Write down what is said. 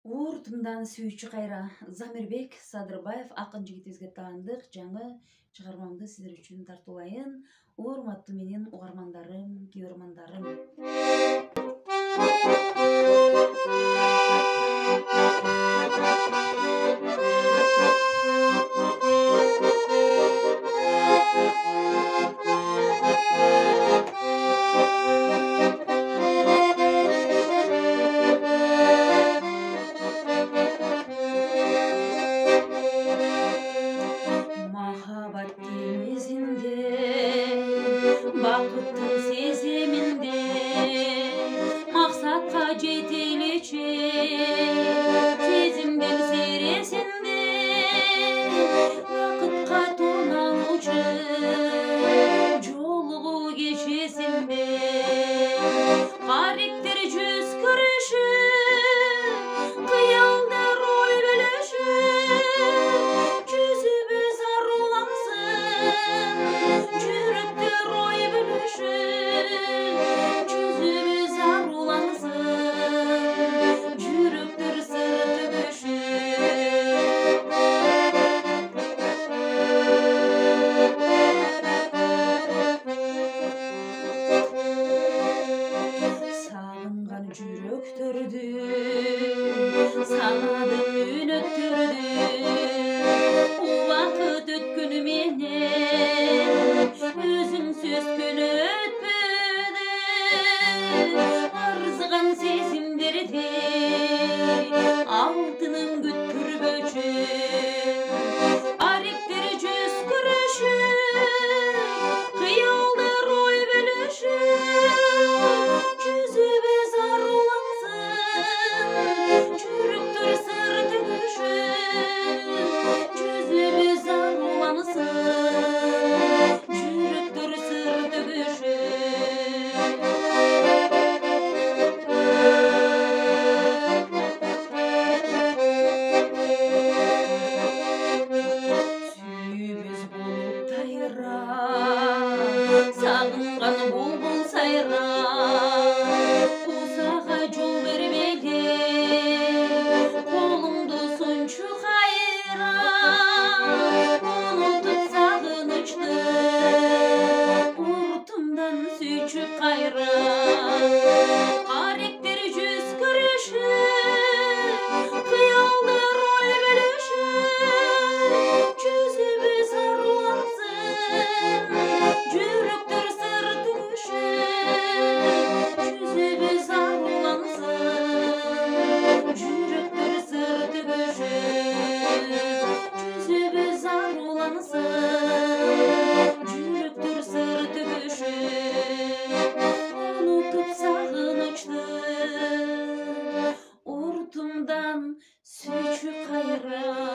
Уртумдан сүйүүчү кайра Замирбек Садырбаев акын жигитибизге таандык жаңы чыгармамды сиздер үчүн тартуулайын. Урматтуу менин угармандарым, көрөрмандарым. Махаббат деңизинде, бакыттын сезиминде, максатка жетелечи сезимдин сересинде, бакытка тоналуучу жолугуу кечесинде, кариктер жүз көрүшүп, кыялдар ой бөлүшүп, жүзүбүз арулансын, жүрөктөр ой бөлүшүп, жүзүбүз арулансын, жүрөктөр сыр төгүшүп. Сагынган жүрөктөрдү санадым үнөттөрдү, убакыт өткөнү менен өзүңсүз күн өтпөдү, арзыган сезимдерди алтыным күттүрбөчү, аректер жүз көрүшүп, кыялдар ой бөлүшүп, жүзүбүз арулансын, жүрөктөр сыр төгүшүп, жүзүбүз арулансын, жүрөктөр сыр төгүшүп. Сүйүүбүз болуп тайра, сагынган булбул сайра, кусага жол бербеди, колуңду сунчу кайра, унутуп сагынычты, уртумдан сүйчү кайра, каректер жүз көрүшүп, кыялдар ой бөлүшүп, жүзүбүз арулансын, жүрөктөр сыр төгүшүп, жүзүбүз арулансын, жүрөктөр сыр төгүшүп, жүзүбүз арулансын, жүрөктөр сыр төгүшүп, унутуп сагынычты, уртумдан сүйчү кайра.